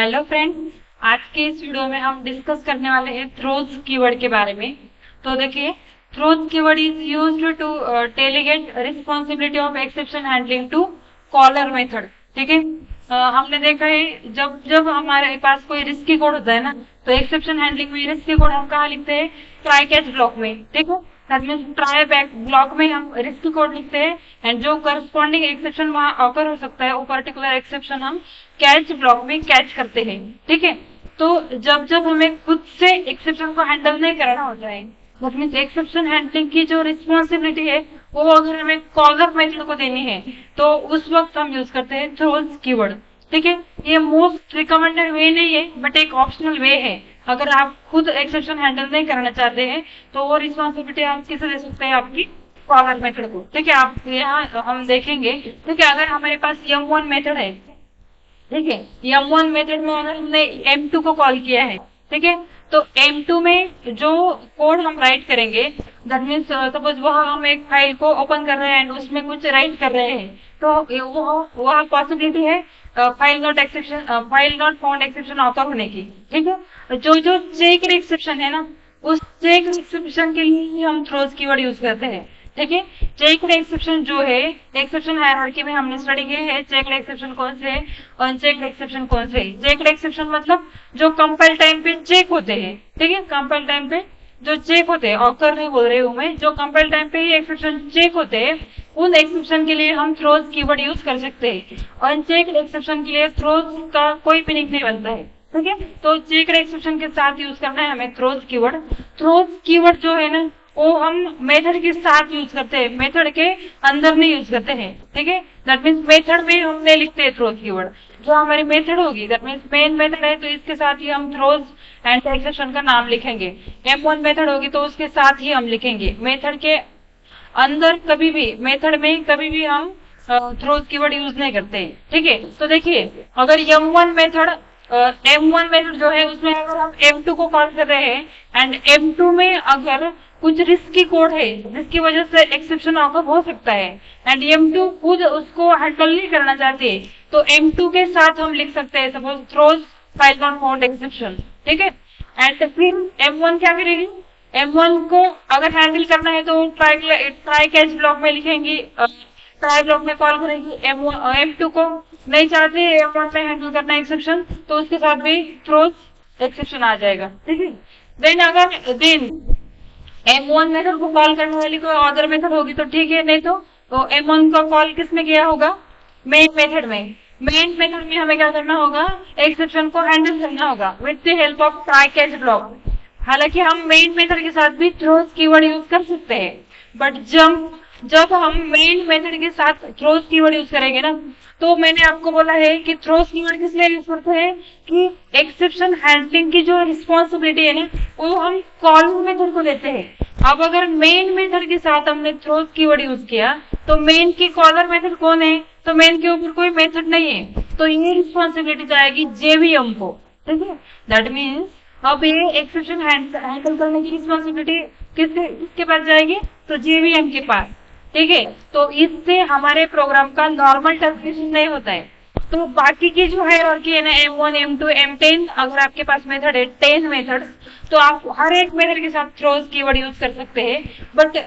Hello friends, आज के इस वीडियो में हम डिस्कस करने वाले हैं थ्रोज कीवर्ड के बारे में। तो देखिए, throws keyword is used to delegate responsibility of exception handling to caller method. ठीक है, हमने देखा है जब जब हमारे पास कोई रिस्की कोड होता है ना, तो एक्सेप्शन हैंडलिंग में रिस्की कोड हम कहाँ लिखते हैं? ट्राई कैच ब्लॉक में। ठीक है, that means try back block में हम रिस्की कोड लिखते हैं एंड जो करस्पॉन्डिंग एक्सेप्शन वहां ऑकर हो सकता है वो पर्टिकुलर एक्सेप्शन हम कैच ब्लॉक में कैच करते हैं। ठीक है, तो जब जब हमें खुद से एक्सेप्शन को हैंडल नहीं करना होता है, दैट मीन्स एक्सेप्शन हैंडलिंग की जो रिस्पॉन्सिबिलिटी है वो अगर हमें कॉलर मेथड को देनी है तो उस वक्त हम यूज करते हैं थ्रोज कीवर्ड। ठीक है, ये मोस्ट रिकमेंडेड वे नहीं है बट एक ऑप्शनल वे है। अगर आप खुद एक्सेप्शन हैंडल नहीं करना चाहते हैं तो वो रिस्पॉन्सिबिलिटी आप किसे दे सकते हैं? आपकी कॉलर मेथड को। ठीक है, आप यहाँ हम देखेंगे। ठीक है, अगर हमारे पास M1 मेथड है, ठीक है, M1 मेथड में अगर हमने M2 को कॉल किया है, ठीक है, तो M2 में जो कोड हम राइट करेंगे, दैट मीन्स सपोज वह हम एक फाइल को ओपन कर रहे हैं एंड उसमें कुछ राइट कर रहे हैं, तो वह पॉसिबिलिटी है file not found exception occur होने की। ठीक है, जो जो चेक एक्सेप्शन है ना, उस चेक एक्सेप्शन के लिए ही हम थ्रोज कीवर्ड यूज करते हैं। ठीक है, चेक्ड एक्सेप्शन जो है, एक्सेप्शन हायरार्की में हमने स्टडी किया है चेक्ड एक्सेप्शन कौन से है, अनचेक्ड एक्सेप्शन कौन से है। चेक्ड एक्सेप्शन मतलब जो कंपाइल टाइम पे चेक होते हैं। ठीक है, कंपाइल टाइम पे जो चेक होते हैं, ऑकर नहीं बोल रही हूँ मैं, जो कंपाइल टाइम पे ही एक्सेप्शन चेक होते हैं, उन एक्सेप्शन के लिए हम थ्रोज कीवर्ड यूज कर सकते हैं। अनचेक्ड एक्सेप्शन के लिए थ्रोज का कोई मीनिंग नहीं बनता है। ठीक है, तो चेक्ड एक्सेप्शन के साथ यूज करना है हमें थ्रोज कीवर्ड। थ्रोज कीवर्ड जो है ना, वो हम मेथड के साथ यूज करते हैं, मेथड के अंदर नहीं यूज करते हैं। ठीक है, दैट मीन्स मेथड में हम नहीं लिखते हैं थ्रोज कीवर्ड। जो हमारी मेथड होगी, दैट मीन्स मेन मेथड है, तो इसके साथ ही हम थ्रोज एंड एक्सेप्शन का नाम लिखेंगे। M1 मेथड होगी तो उसके साथ ही हम लिखेंगे। मेथड के अंदर कभी भी, मेथड में कभी भी हम थ्रोज कीवर्ड यूज नहीं करते। ठीक है, तो देखिए, अगर M1 मेथड M1 मेथड जो है उसमें अगर हम M2 को कॉल कर रहे हैं एंड M2 में अगर कुछ रिस्की कोड है जिसकी वजह से एक्सेप्शन ऑकर हो सकता है एंड M2 खुद उसको हैंडल नहीं करना चाहते, तो M2 के साथ हम लिख सकते हैं suppose throws file not found exception. ठीक है, एंड फिर M1 क्या करेगी? M1 को अगर हैंडल करना है तो ट्राई कैच ब्लॉक में लिखेंगी, ट्राई ब्लॉक में कॉल करेगी। M2 को नहीं चाहते M1 में हैंडल करना एक्सेप्शन, तो उसके साथ भी थ्रोज एक्सेप्शन आ जाएगा। ठीक है, देन M1 मेथड को कॉल करने वाली कोई अदर मेथड होगी तो ठीक है, नहीं तो M1 का कॉल किसमें किया होगा? मेन मेथड में। मेन मेथड में हमें क्या करना होगा? एक्सेप्शन को हैंडल करना होगा with the help of try catch block. हालांकि हम मेन मेथड के साथ भी थ्रोज कीवर्ड यूज कर सकते हैं, बट जब हम मेन मेथड के साथ थ्रोज कीवर्ड यूज करेंगे ना, तो मैंने आपको बोला है कि थ्रोज कीवर्ड किस लिए यूज करते हैं कि एक्सेप्शन हैंडलिंग की जो रिस्पॉन्सिबिलिटी है ना, वो हम कॉलर मेथड को देते हैं। अब अगर मेन मेथड के साथ हमने थ्रोज कीवर्ड यूज किया तो मेन की कॉलर मेथड कौन है? तो मेन के ऊपर कोई मेथड नहीं है, तो ये रिस्पॉन्सिबिलिटी जाएगी JVM को। ठीक है, दैट मीन्स अब ये एक्सेप्शन हैंडल करने की रिस्पॉन्सिबिलिटी किसके पास जाएगी? तो JVM के पास। ठीक है, तो इससे हमारे प्रोग्राम का नॉर्मल टर्मिनेशन नहीं होता है। तो बाकी की जो हायरार्की है ना, M1 M2 M10, अगर आपके पास मेथड है 10 मेथड, तो आप हर एक मेथड के साथ थ्रोज कीवर्ड यूज कर सकते हैं, बट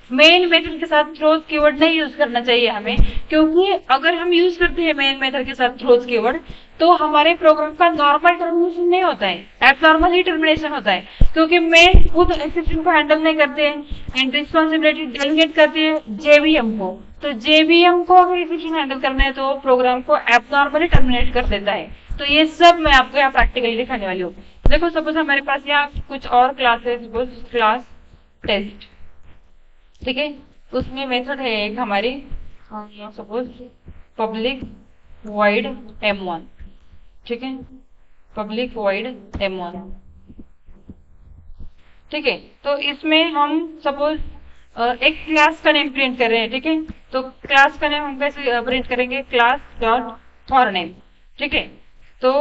मेन मेथड के साथ थ्रोज कीवर्ड नहीं यूज करना चाहिए हमें, क्योंकि अगर हम यूज करते हैं मेन मेथड के साथ थ्रोज कीवर्ड तो हमारे प्रोग्राम का नॉर्मल टर्मिनेशन नहीं होता है, एबनॉर्मल ही टर्मिनेशन होता है, क्योंकि मेन खुद एक्सेप्शन को हैंडल नहीं करते हैं एंड रिस्पॉन्सिबिलिटी डेलीगेट करते हैं JVM को। तो JVM को अगर एक्सेप्शन हैंडल करना है तो प्रोग्राम को एबनॉर्मली टर्मिनेट कर देता है। तो ये सब मैं आपको यहाँ प्रैक्टिकली दिखाने वाली हूँ। देखो, सपोज हमारे पास यहाँ कुछ और क्लासेस, क्लास टेस्ट, ठीक है, उसमें मेथड है एक हमारी, सपोज पब्लिक वॉइड M1। ठीक है, पब्लिक वॉइड M1। ठीक है, तो इसमें हम सपोज एक क्लास का नेम प्रिंट कर रहे हैं। ठीक है, तो क्लास का नेम हम कैसे प्रिंट करेंगे? Class dot for name. ठीक है, तो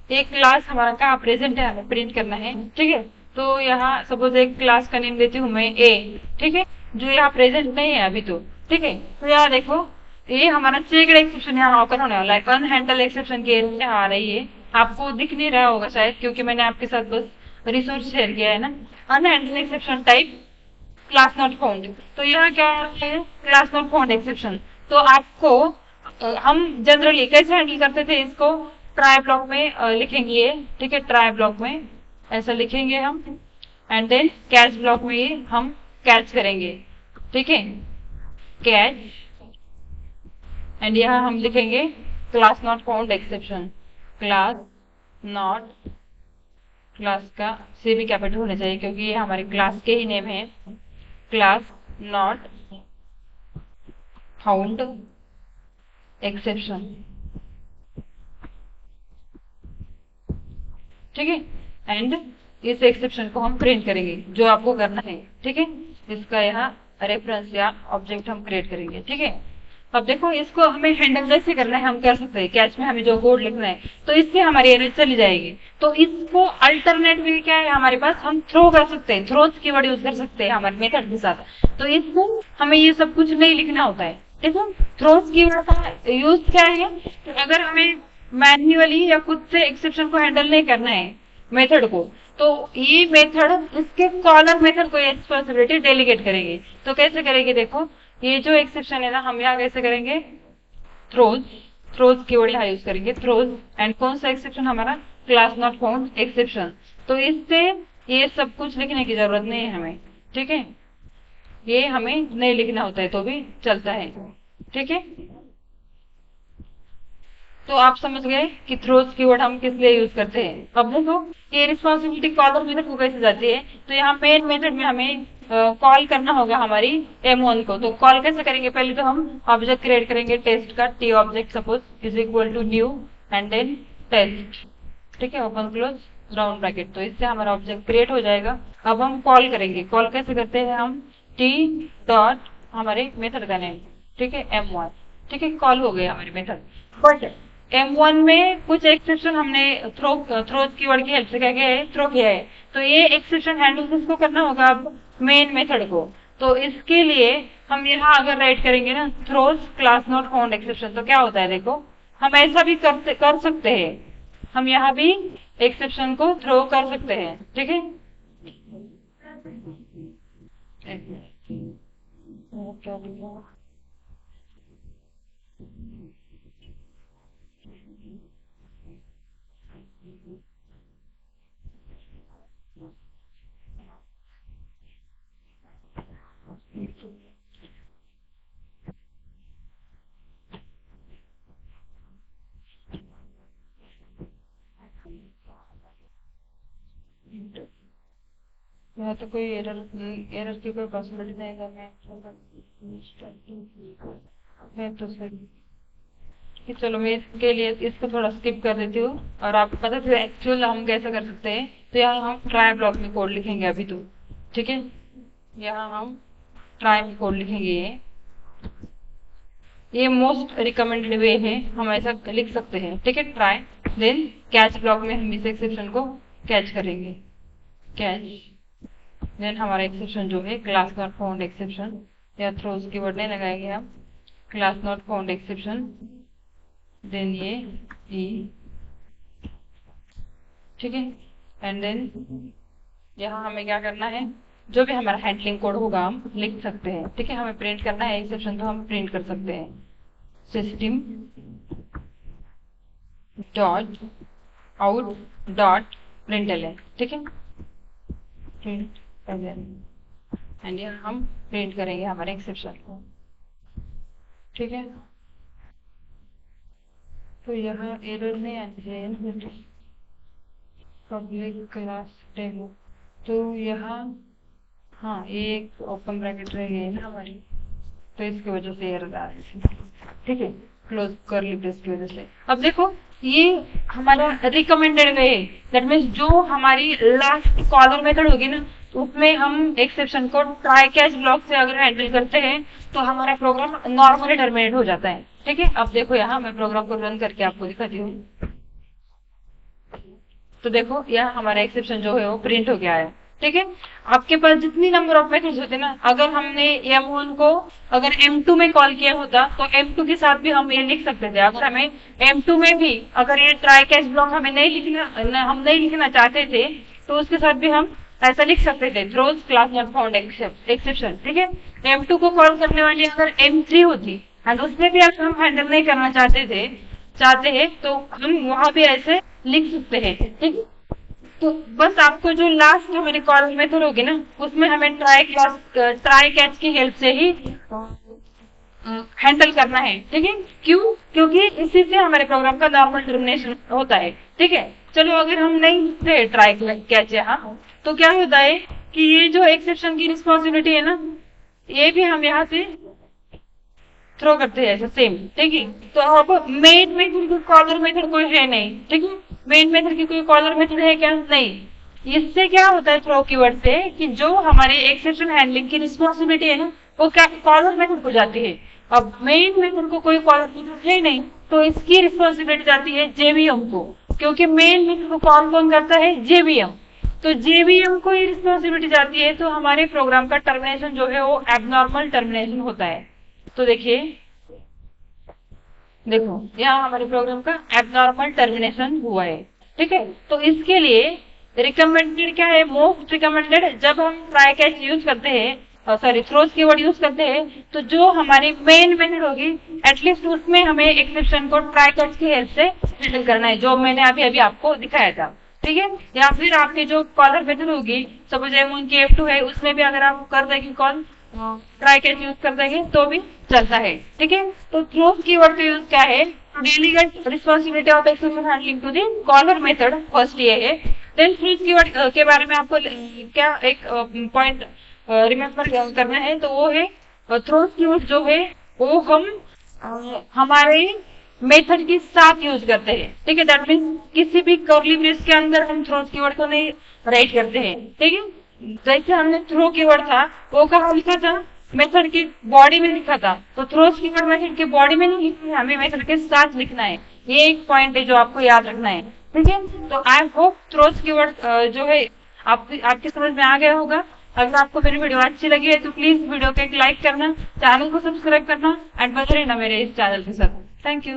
एक क्लास हमारा का प्रेजेंट है, हमें प्रिंट करना है। ठीक है, तो यहाँ सपोज एक क्लास का नेम देती हूँ मैं A। ठीक है, जो यहाँ प्रेजेंट नहीं है अभी तो। ठीक है, तो यहाँ देखो ये हमारा चेकड एक्सेप्शन यहाँ ऑकर होने वाला है, अनहैंडल एक्सेप्शन की एरर यहाँ आ रही है, आपको दिख नहीं रहा होगा शायद क्योंकि मैंने आपके साथ बस रिसोर्स शेयर किया है ना। Unhandled exception type class not found, तो यहाँ क्या है, क्लास नॉट फाउंड एक्सेप्शन। तो आपको हम जनरली कैसे हैंडल करते थे इसको, ट्राई ब्लॉक में लिखेंगे ये, ठीक है, ट्राई ब्लॉक में ऐसा लिखेंगे हम, एंड देन कैच ब्लॉक में ये हम कैच करेंगे, ठीक है, कैच, एंड यहाँ हम लिखेंगे class not found exception, class not, class का से भी कैपिटल होना चाहिए क्योंकि ये हमारे क्लास के ही नेम है, क्लास नॉट फाउंड एक्सेप्शन, ठीक है, एंड इस एक्सेप्शन को हम प्रिंट करेंगे जो आपको करना है, ठीक है, इसका यहाँ रेफरेंस या ऑब्जेक्ट हम क्रिएट करेंगे, ठीक है। अब देखो इसको हमें हैंडल कैसे करना है, हम कर सकते हैं, कैच में हमें जो कोड लिखना है तो इससे हमारी एरर चली जाएगी, तो इसको अल्टरनेट में क्या है हमारे पास, हम थ्रो कर सकते हैं, थ्रोज कीवर्ड यूज कर सकते हैं हमारे मेथड के साथ, तो इसको हमें ये सब कुछ नहीं लिखना होता है, देखो थ्रोज कीवर्ड का यूज क्या है, तो अगर हमें मैन्युअली या खुद से एक्सेप्शन को हैंडल नहीं करना है मेथड को, तो ये मेथड इसके कॉलर मेथड को ये रिस्पॉन्सिबिलिटी डेलीगेट करेंगे, तो कैसे करेंगे, देखो ये जो एक्सेप्शन है ना हम यहाँ कैसे करेंगे, थ्रोज, थ्रोज कीवर्ड यहाँ यूज करेंगे, थ्रोज, एंड कौन सा एक्सेप्शन हमारा, क्लास नॉट फाउंड एक्सेप्शन, तो इससे ये सब कुछ लिखने की जरूरत नहीं है हमें, ठीक है, ये हमें नहीं लिखना होता है तो भी चलता है, ठीक है। तो आप समझ गए कि थ्रोज कीवर्ड हम किस लिए यूज करते हैं। अब देखो ये रिस्पॉन्सिबिलिटी कॉलर मेथड को कैसे जाती है, तो यहाँ मेन मेथड में हमें कॉल करना होगा हमारी M1 को, तो कॉल कैसे करेंगे, पहले तो हम ऑब्जेक्ट क्रिएट करेंगे टेस्ट का, T object suppose is equal to new and then test, ठीक है, ओपन क्लोज राउंड ब्रैकेट, तो इससे हमारा ऑब्जेक्ट क्रिएट हो जाएगा। अब हम कॉल करेंगे, कॉल कैसे करते हैं हम, टी डॉट हमारे मेथड का नेम, ठीक है, M1, ठीक है, कॉल हो गया हमारे मेथड, बट M1 में कुछ एक्सेप्शन हमने थ्रोज कीवर्ड की हेल्प से क्या किया है, थ्रो किया है, तो ये एक्सेप्शन हैंडल किसको करना होगा, अब मेन मेथड को, तो इसके लिए हम यहाँ अगर राइट करेंगे ना throws class not found exception, तो क्या होता है, देखो हम ऐसा भी कर सकते हैं, हम यहाँ भी एक्सेप्शन को थ्रो कर सकते हैं, ठीक है, यहाँ तो कोई एरर की कोई पॉसिबिलिटी नहीं है, मैं तो सही कि चलो मैं इसके लिए इसको थोड़ा स्किप कर देती हूँ, और आपको पता है एक्चुअल हम कैसे कर सकते हैं, तो यहाँ हम ट्राई ब्लॉक में कोड लिखेंगे अभी तो, ठीक है, यहाँ हम ट्राई में कोड लिखेंगे, ये मोस्ट रिकमेंडेड वे है, हम ऐसा लिख सकते हैं, ठीक है, ट्राई, देन कैच ब्लॉक में हम इस एक्सेप्शन को कैच करेंगे, कैच, देन हमारा एक्सेप्शन जो है क्लास नॉट फाउंड एक्सेप्शन, या थ्रोज कीवर्ड नहीं लगाएंगे हम, class not found exception, then ये ई, ठीक है, एंड देन यहाँ हमें क्या करना है, जो भी हमारा हैंडलिंग कोड होगा हम लिख सकते हैं, ठीक है, हमें प्रिंट करना है एक्सेप्शन तो हम प्रिंट कर सकते हैं, system dot out dot println, ठीक है, प्रिंट एंड यहाँ हम प्रिंट करेंगे हमारे एक्सेप्शन को, ठीक है, तो यहाँ एरर नहीं आनी चाहिए, पब्लिक क्लास डेमो, तो यहाँ हाँ ये एक ओपन ब्रैकेट रह गई ना हमारी, तो इसकी वजह से एरर आ रही थी, ठीक है, क्लोज करली ब्रेस की वजह से। अब देखो ये हमारा रिकमेंडेड वे है, दैट मीन्स जो हमारी लास्ट कॉलर मेथड होगी ना उसमें हम एक्सेप्शन को ट्राई कैच ब्लॉक से अगर हैंडल करते हैं तो हमारा प्रोग्राम नॉर्मली टर्मिनेट हो जाता है, ठीक है। अब देखो यहाँ मैं प्रोग्राम को रन करके आपको दिखाती हूँ, तो देखो यहाँ हमारा एक्सेप्शन जो है वो प्रिंट हो गया है, ठीक है। आपके पास जितनी नंबर ऑफ मेथड्स होते ना, अगर हमने M1 को अगर M2 में कॉल किया होता तो M2 के साथ भी हम ये लिख सकते थे। अगर हमें M2 में भी अगर ये ट्राई कैच ब्लॉक हमें नहीं लिखना, हम नहीं लिखना चाहते थे, तो उसके साथ भी हम ऐसा लिख सकते थे, throws class not found exception. ठीक है। M2 को कॉल करने वाली अगर M3 होती एंड उसमें भी अगर हम हैंडल नहीं करना चाहते हैं तो हम वहां भी ऐसे लिख सकते हैं। ठीक है। तो बस आपको जो लास्ट जो मेरी कॉल मेथड होगी ना, उसमें हमें ट्राई कैच की हेल्प से ही हैंडल करना है। ठीक है। क्यों? क्योंकि इसी से हमारे प्रोग्राम का नॉर्मल टर्मिनेशन होता है। ठीक है। चलो अगर हम नहीं थे ट्राई कैच यहाँ, तो क्या होता है कि ये जो एक्सेप्शन की रिस्पॉन्सिबिलिटी है ना, ये भी हम यहाँ से थ्रो करते हैं ऐसे सेम। ठीक है। तो अब मेन मेथड की कॉलर मेथड कोई है नहीं। ठीक है। मेन मेथड की कोई कॉलर मेथड है क्या? नहीं। इससे क्या होता है थ्रो कीवर्ड से कि जो हमारे एक्सेप्शन हैंडलिंग की रिस्पॉन्सिबिलिटी है ना, वो क्या कॉलर मेथड को जाती है। अब मेन मेथड को कोई कॉलर मेथड है नहीं, तो इसकी रिस्पॉन्सिबिलिटी जाती है जेवीएम को, क्योंकि मेन मेथड को कॉल कौन करता है? जेवीएम। तो जेवीएम को ये रिस्पॉन्सिबिलिटी जाती है, तो हमारे प्रोग्राम का टर्मिनेशन जो है वो एबनॉर्मल टर्मिनेशन होता है। तो देखिए, देखो यहाँ हमारे प्रोग्राम का एबनॉर्मल टर्मिनेशन हुआ है। ठीक है। तो इसके लिए रिकमेंडेड क्या है? मोस्ट रिकमेंडेड, जब हम ट्राई कैच यूज करते हैं, सॉरी थ्रोज कीवर्ड यूज करते हैं, तो जो हमारी मेन मेथड होगी एटलीस्ट उसमें हमें एक्सेप्शन को ट्राई कैच की हेल्प से हैंडल करना है, जो मैंने अभी अभी आपको दिखाया था। ठीक है। या फिर आपकी जो कॉलर मेथड होगी, सपोज उनकी F2 है, उसमें भी अगर आप कर देंगे कॉल ट्राई कैच यूज कर देंगे तो भी चलता है। ठीक है। तो थ्रोज कीवर्ड का यूज क्या है? Delegate responsibility of exception handling to the caller method, first ये है। देन थ्रोज कीवर्ड के बारे में आपको क्या एक पॉइंट रिमेम्बर करना है, तो वो है थ्रोज कीवर्ड जो है वो हम हमारे मेथड के साथ यूज करते हैं। ठीक है। दैट मीन्स किसी भी कर्ली ब्रेस के अंदर हम थ्रोज कीवर्ड को नहीं राइट करते हैं। ठीक है। जैसे हमने थ्रो कीवर्ड था, वो कहाँ लिखा था? मेथड की बॉडी में लिखा था। तो थ्रोज कीवर्ड मेथड की बॉडी में नहीं लिखना है, हमें मेथड के साथ लिखना है। ये एक पॉइंट है जो आपको याद रखना है। ठीक है। तो आई होप थ्रोज कीवर्ड जो है आपकी समझ में आ गया होगा। अगर आपको मेरी वीडियो अच्छी लगी है तो प्लीज वीडियो को एक लाइक करना, चैनल को सब्सक्राइब करना एंड बने रहना मेरे इस चैनल के साथ। Thank you.